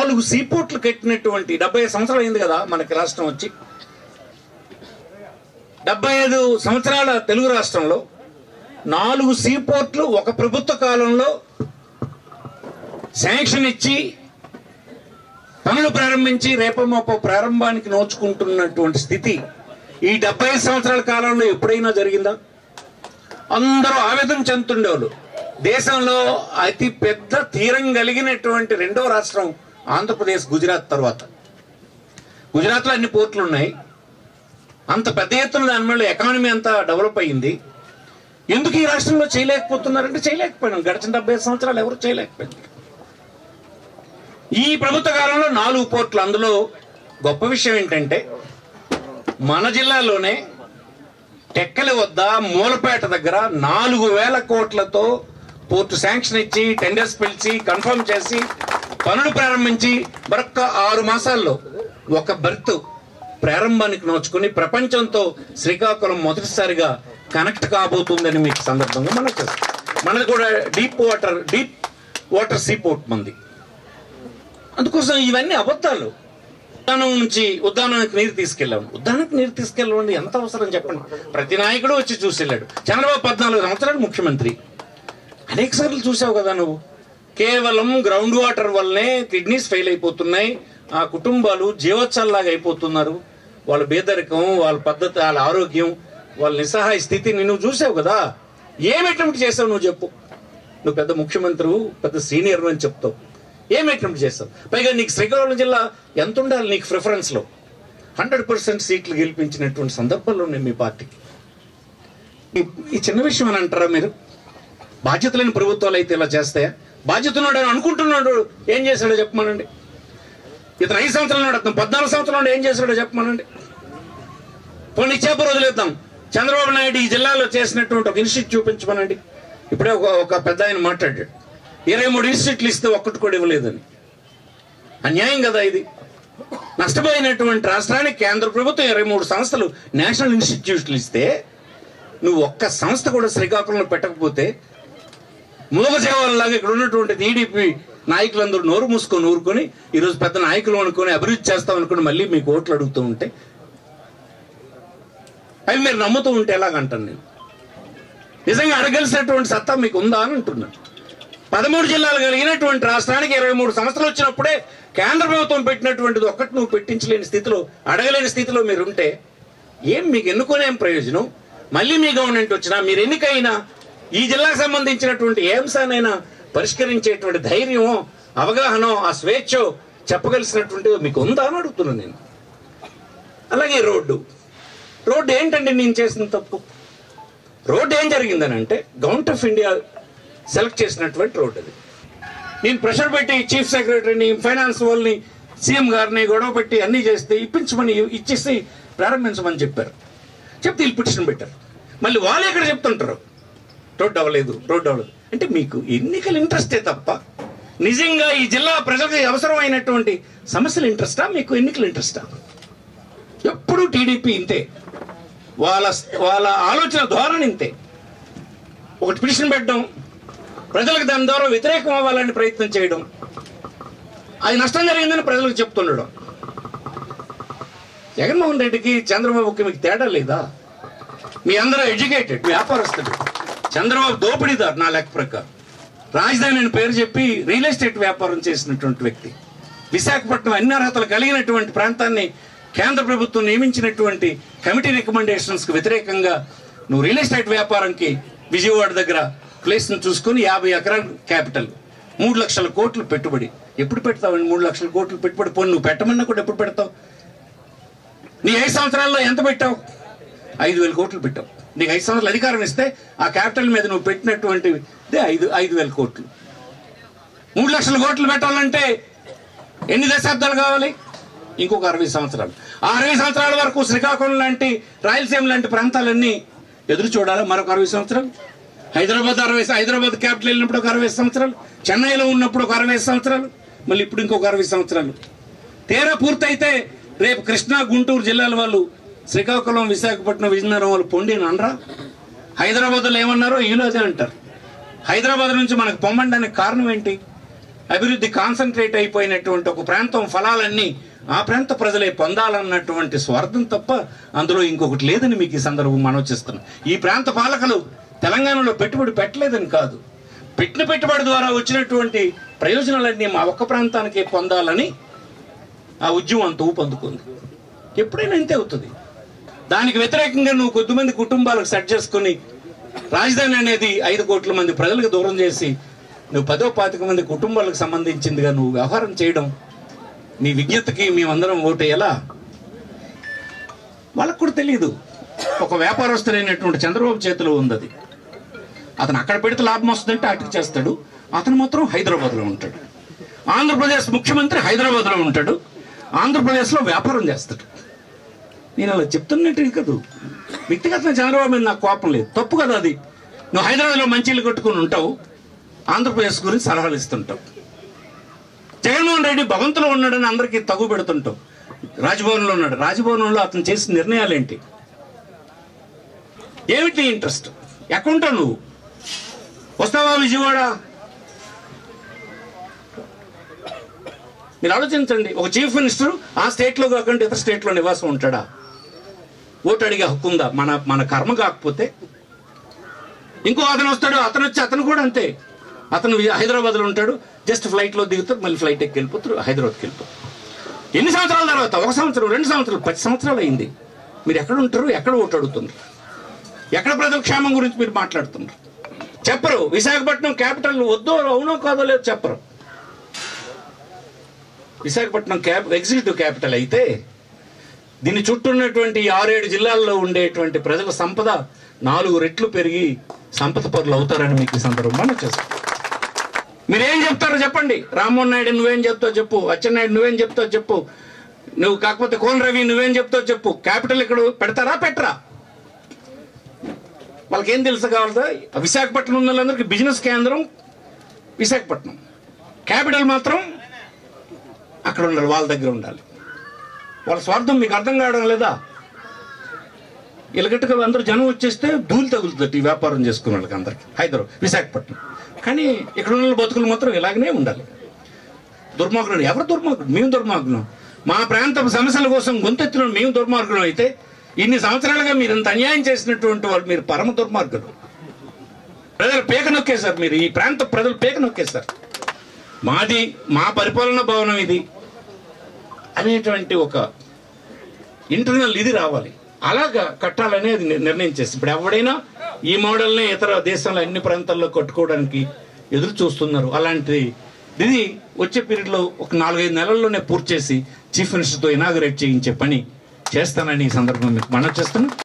4 సీపోర్ట్లు కట్టినటువంటి 75 సంవత్సరాలు అయింది కదా మనకి రాష్ట్రం వచ్చి. 75 సంవత్సరాల తెలుగు రాష్ట్రంలో 4 సీపోర్ట్లు ఒక ప్రభుత్వ కాలంలో శాంక్షన్ ఇచ్చి పనులు ప్రారంభించి రేపమాపో ప్రారంభానికి నోచుకుంటున్నటువంటి స్థితి ఈ 75 సంవత్సరాల కాలంలో ఎప్పుడైనా జరిగిందా? అందరూ ఆవేదన చెందుతుండేవాళ్ళు. దేశంలో అతి పెద్ద తీరం కలిగినటువంటి 2వ రాష్ట్రం ఆంధ్రప్రదేశ్, గుజరాత్ తర్వాత. గుజరాత్లో అన్ని పోర్ట్లు ఉన్నాయి. అంత పెద్ద ఎత్తున దానివల్ల ఎకానమీ అంతా డెవలప్ అయ్యింది. ఎందుకు ఈ రాష్ట్రంలో చేయలేకపోతున్నారంటే చేయలేకపోయినాం. గడిచిన 75 సంవత్సరాలు ఎవరు చేయలేకపోయింది. ఈ ప్రభుత్వ కాలంలో 4 పోర్ట్లు. అందులో గొప్ప విషయం ఏంటంటే మన జిల్లాలోనే టెక్కలి వద్ద మూలపేట దగ్గర 4,000 కోట్లతో పోర్టు శాంక్షన్ ఇచ్చి టెండర్స్ పిలిచి కన్ఫర్మ్ చేసి పనులు ప్రారంభించి మరొక 6 మాసాల్లో ఒక బెర్త్ ప్రారంభానికి నోచుకుని ప్రపంచంతో శ్రీకాకుళం మొదటిసారిగా కనెక్ట్ కాబోతుందని మీకు సందర్భంగా మనది కూడా డీప్ వాటర్ సీపోర్ట్ మంది. అందుకోసం ఇవన్నీ అబద్ధాలు. ఉద్దానం నుంచి ఉద్దానానికి నీరు తీసుకెళ్ళాము. ఉద్దానానికి నీరు తీసుకెళ్ళండి ఎంత అవసరం చెప్పండి. ప్రతి నాయకుడు వచ్చి చూసి వెళ్ళాడు. చంద్రబాబు 14 సంవత్సరాలు ముఖ్యమంత్రి. అనేక సార్లు చూసావు కదా నువ్వు. కేవలం గ్రౌండ్ వాటర్ వల్లనే కిడ్నీస్ ఫెయిల్ అయిపోతున్నాయి. ఆ కుటుంబాలు జీవోత్సవాలాగా అయిపోతున్నారు. వాళ్ళ పేదరికం, వాళ్ళ పద్ధతి, వాళ్ళ ఆరోగ్యం, వాళ్ళ నిస్సహాయ స్థితిని నువ్వు చూసావు కదా. ఏం అటెంప్ట్ చేసావు నువ్వు చెప్పు. నువ్వు పెద్ద ముఖ్యమంత్రి, పెద్ద సీనియర్ అని చెప్తావు. ఏం అటెంప్ట్ చేస్తావు? పైగా నీకు శ్రీకాకుళం జిల్లా ఎంత ఉండాలి నీకు ప్రిఫరెన్స్లో? 100% సీట్లు గెలిపించినటువంటి సందర్భాల్లో ఉన్నాయి మీ పార్టీకి. ఈ చిన్న విషయం అని అంటారా మీరు? బాధ్యత లేని ప్రభుత్వాలు అయితే ఇలా చేస్తాయా? బాధ్యత ఉన్నాడు అని అనుకుంటున్నాడు ఏం చేశాడో చెప్పమనండి. ఇతను 5 సంవత్సరాలు నాడు, అతను 14 సంవత్సరాలు నాడు ఏం చేశాడో చెప్పమనండి. కొన్ని చేప రోజులు ఇద్దాం. చంద్రబాబు నాయుడు ఈ జిల్లాలో చేసినటువంటి ఒక ఇన్స్టిట్యూట్ చూపించమనండి. ఇప్పుడే ఒక పెద్ద ఆయన మాట్లాడాడు. 23 ఇన్స్టిట్యూట్లు ఇస్తే ఒక్కటి కూడా ఇవ్వలేదని. అన్యాయం కదా ఇది. నష్టపోయినటువంటి రాష్ట్రానికి కేంద్ర ప్రభుత్వం 23 సంస్థలు నేషనల్ ఇన్స్టిట్యూట్లు ఇస్తే నువ్వు ఒక్క సంస్థ కూడా శ్రీకాకుళంలో పెట్టకపోతే మూగసేవలాగా ఇక్కడ ఉన్నటువంటి టీడీపీ నాయకులందరూ నోరు మూసుకొని ఊరుకొని ఈరోజు పెద్ద నాయకులు అనుకుని అభివృద్ధి చేస్తాం అనుకుని మళ్ళీ మీకు ఓట్లు అడుగుతూ ఉంటే అవి మీరు నమ్ముతూ ఉంటే ఎలాగంటాను నేను. నిజంగా అడగలిసినటువంటి సత్తా మీకు ఉందా అని అంటున్నాను. 13 జిల్లాలు కలిగినటువంటి రాష్ట్రానికి 23 సంవత్సరాలు వచ్చినప్పుడే కేంద్ర ప్రభుత్వం పెట్టినటువంటిది ఒక్కటి నువ్వు పెట్టించలేని స్థితిలో, అడగలేని స్థితిలో మీరుంటే ఏం మీకు ఎన్నుకునేం ప్రయోజనం? మళ్ళీ మీ గవర్నమెంట్ వచ్చినా మీరు ఎన్నికైనా ఈ జిల్లాకు సంబంధించినటువంటి ఏ అంశానైనా పరిష్కరించేటువంటి ధైర్యమో, అవగాహనో, ఆ స్వేచ్ఛో చెప్పగలిసినటువంటి మీకు ఉందా అని అడుగుతున్నాను నేను. అలాగే రోడ్డు ఏంటండి నేను చేసిన తప్పు? రోడ్డు ఏం జరిగిందని అంటే గవర్నమెంట్ ఆఫ్ ఇండియా సెలెక్ట్ చేసినటువంటి రోడ్డు అది. నేను ప్రెషర్ పెట్టి చీఫ్ సెక్రటరీని, ఫైనాన్స్ వాళ్ళని, సీఎం గారిని గొడవ పెట్టి అన్నీ చేస్తే ఇచ్చేసి ప్రారంభించమని చెప్పారు. చెప్తే వీళ్ళు పిటిషన్ పెట్టారు. మళ్ళీ వాళ్ళు ఎక్కడ చెప్తుంటారు రోడ్డు అవ్వలేదు అంటే మీకు ఎన్నికల ఇంట్రెస్టే తప్ప నిజంగా ఈ జిల్లా ప్రజలకు అవసరమైనటువంటి సమస్యల ఇంట్రెస్టా, మీకు ఎన్నికల ఇంట్రెస్టా? ఎప్పుడు టీడీపీ ఇంతే, వాళ్ళ ఆలోచన ధోరణి ఇంతే. ఒకటి పిటిషన్ పెట్టడం, ప్రజలకు దాని ద్వారా వ్యతిరేకం అవ్వాలని ప్రయత్నం చేయడం, అది నష్టం జరిగిందని ప్రజలకు చెప్తుండడం. జగన్మోహన్ రెడ్డికి చంద్రబాబుకి మీకు తేడా లేదా? మీ అందరూ ఎడ్యుకేటెడ్ వ్యాపారస్తుడు. చంద్రబాబు దోపిడీదారు నా లెక్క ప్రకారం. రాజధాని పేరు చెప్పి రియల్ ఎస్టేట్ వ్యాపారం చేసినటువంటి వ్యక్తి. విశాఖపట్నం అన్ని అర్హతలు కలిగినటువంటి ప్రాంతాన్ని కేంద్ర ప్రభుత్వం నియమించినటువంటి కమిటీ రికమెండేషన్స్కి వ్యతిరేకంగా నువ్వు రియల్ ఎస్టేట్ వ్యాపారంకి విజయవాడ దగ్గర ప్లేస్ను చూసుకుని 50 ఎకరాల క్యాపిటల్, 3 లక్షల కోట్లు పెట్టుబడి. ఎప్పుడు పెడతావు 3 లక్షల కోట్లు పెట్టుబడి? పోనీ నువ్వు పెట్టమన్నా కూడా ఎప్పుడు పెడతావు? నీ 5 సంవత్సరాల్లో ఎంత పెట్టావు? 5,000 కోట్లు పెట్టావు. నీకు 5 సంవత్సరాలు అధికారం ఇస్తే ఆ క్యాపిటల్ మీద నువ్వు పెట్టినటువంటి 5,000 కోట్లు. 3 లక్షల కోట్లు పెట్టాలంటే ఎన్ని దశాబ్దాలు కావాలి? ఇంకొక 60 సంవత్సరాలు. ఆ 60 సంవత్సరాల వరకు శ్రీకాకుళం లాంటి, రాయలసీమ లాంటి ప్రాంతాలన్నీ ఎదురు చూడాలి. మరొక 60 సంవత్సరాలు. హైదరాబాద్ క్యాపిటల్ వెళ్ళినప్పుడు ఒక 60 సంవత్సరాలు, చెన్నైలో ఉన్నప్పుడు ఒక 60 సంవత్సరాలు, మళ్ళీ ఇప్పుడు ఇంకొక 60 సంవత్సరాలు. తీరా పూర్తయితే రేపు కృష్ణా, గుంటూరు జిల్లాల వాళ్ళు శ్రీకాకుళం, విశాఖపట్నం, విజయనగరం వాళ్ళు పొండి అనరా? హైదరాబాద్లో ఏమన్నారో ఈలో అదే అంటారు. హైదరాబాద్ నుంచి మనకు పొమ్మండానికి కారణం ఏంటి? అభివృద్ధి కాన్సన్ట్రేట్ అయిపోయినటువంటి ఒక ప్రాంతం ఫలాలన్నీ ఆ ప్రాంత ప్రజలే పొందాలన్నటువంటి స్వార్థం తప్ప అందులో ఇంకొకటి లేదని మీకు ఈ సందర్భం మనోచిస్తున్నాం. ఈ ప్రాంత పాలకులు తెలంగాణలో పెట్టుబడి పెట్టలేదని కాదు, పెట్టిన పెట్టుబడి ద్వారా వచ్చినటువంటి ప్రయోజనాలన్నీ మా ఒక్క ప్రాంతానికే పొందాలని ఆ ఉద్యమం అంత ఊపందుకుంది. ఎప్పుడైనా ఇంతే అవుతుంది. దానికి వ్యతిరేకంగా నువ్వు కొద్దిమంది కుటుంబాలకు సెట్ చేసుకుని రాజధాని అనేది 5 కోట్ల మంది ప్రజలకు దూరం చేసి నువ్వు 10-25 మంది కుటుంబాలకు సంబంధించిందిగా నువ్వు వ్యవహారం చేయడం నీ విజ్ఞతకి మేమందరం ఓటేయాలా? వాళ్ళకు కూడా తెలియదు. ఒక వ్యాపారస్తులైనటువంటి చంద్రబాబు చేతిలో ఉంది అది. అతను అక్కడ పెడితే లాభం వస్తుందంటే అటుకు చేస్తాడు. అతను మాత్రం హైదరాబాద్లో ఉంటాడు. ఆంధ్రప్రదేశ్ ముఖ్యమంత్రి హైదరాబాద్లో ఉంటాడు. ఆంధ్రప్రదేశ్లో వ్యాపారం చేస్తాడు. నేను అలా చెప్తున్నట్టు కాదు, వ్యక్తిగతంగా చంద్రబాబు మీద నాకు కోపం లేదు, తప్పు కదా అది. నువ్వు హైదరాబాద్లో మంచి ఇల్లు కట్టుకుని ఉంటావు, ఆంధ్రప్రదేశ్ గురించి సలహాలు ఇస్తుంటావు. జగన్మోహన్ రెడ్డి భవంతులో ఉన్నాడని అందరికీ తగు పెడుతుంటావు. రాజ్భవన్లో ఉన్నాడు, రాజ్భవన్లో అతను చేసిన నిర్ణయాలు ఏంటి? ఏమిటి ఇంట్రెస్ట్? ఎక్కడుంటావు నువ్వు? వస్తావా విజయవాడ? మీరు ఆలోచించండి. ఒక చీఫ్ మినిస్టర్ ఆ స్టేట్లో కాకుండా ఇతర స్టేట్లో నివాసం ఉంటాడా? ఓటు అడిగే హక్కు ఉందా? మన కర్మ కాకపోతే ఇంకో అతను వస్తాడు, అతను వచ్చి అతను కూడా అంతే. అతను హైదరాబాద్లో ఉంటాడు, జస్ట్ ఫ్లైట్లో దిగుతారు, మళ్ళీ ఫ్లైట్ ఎక్కి వెళ్ళిపోతారు, హైదరాబాద్కి వెళ్ళిపోతారు. ఎన్ని సంవత్సరాల తర్వాత? 1 సంవత్సరం, 2 సంవత్సరాలు, 10 సంవత్సరాలు అయింది. మీరు ఎక్కడ ఉంటారు? ఎక్కడ ఓటు అడుగుతున్నారు? ఎక్కడ ప్రజల క్షేమం గురించి మీరు మాట్లాడుతున్నారు? చెప్పరు. విశాఖపట్నం క్యాపిటల్ వద్దో అవునో కాదో లేదు చెప్పరు. విశాఖపట్నం ఎగ్జిక్యూటివ్ క్యాపిటల్ అయితే దీని చుట్టూ ఉన్నటువంటి 6-7 జిల్లాల్లో ఉండేటువంటి ప్రజల సంపద 4 రెట్లు పెరిగి సంపద పరులు అవుతారని మీకు ఈ సందర్భంగా చేస్తాం. మీరేం చెప్తారో చెప్పండి. రామ్మోహన్ నాయుడు నువ్వేం చెప్తావు చెప్పు, అచ్చెన్నాయుడు నువ్వేం చెప్తావు చెప్పు, నువ్వు కాకపోతే కోన్ రవి నువ్వేం చెప్తావు చెప్పు. క్యాపిటల్ ఇక్కడ పెడతారా పెట్టరా? వాళ్ళకి ఏం తెలుసు కావాలదా? విశాఖపట్నం ఉన్న వాళ్ళందరికీ బిజినెస్ కేంద్రం విశాఖపట్నం, క్యాపిటల్ మాత్రం అక్కడ ఉండాలి, వాళ్ళ దగ్గర ఉండాలి. వాళ్ళ స్వార్థం మీకు అర్థం కావడం లేదా? ఇలాగట్టుగా అందరూ జనం వచ్చేస్తే ధూళి తగులుతుంది ఈ వ్యాపారం చేసుకున్న వాళ్ళకి అందరికి విశాఖపట్నం. కానీ ఇక్కడ ఉన్న బతుకులు మాత్రం ఇలాగనే ఉండాలి. దుర్మార్గులు ఎవరు దుర్మార్గులు? మేము దుర్మార్గులం. మా ప్రాంత సమస్యల కోసం గొంతెత్తిన మేము దుర్మార్గులం అయితే ఇన్ని సంవత్సరాలుగా మీరు ఇంత అన్యాయం చేసినటువంటి వాళ్ళు మీరు పరమ దుర్మార్గులు. ప్రజలు పేక నొక్కేశారు, మీరు ఈ ప్రాంత ప్రజలు పేక నొక్కేశారు. మాది మా పరిపాలన భవనం ఇది అనేటువంటి ఒక ఇంటర్నల్ ఇది రావాలి, అలాగా కట్టాలని అది నిర్ణయం చేసి ఇప్పుడు ఎవడైనా ఈ మోడల్ని ఇతర దేశంలో అన్ని ప్రాంతాల్లో కట్టుకోవడానికి ఎదురు చూస్తున్నారు. అలాంటిది ఇది వచ్చే పీరియడ్లో ఒక 4-5 నెలల్లోనే పూర్తి చేసి చీఫ్ మినిస్టర్తో ఇనాగరేట్ చేయించే పని చేస్తానని ఈ సందర్భంగా మీకు మనవి చేస్తున్నాను.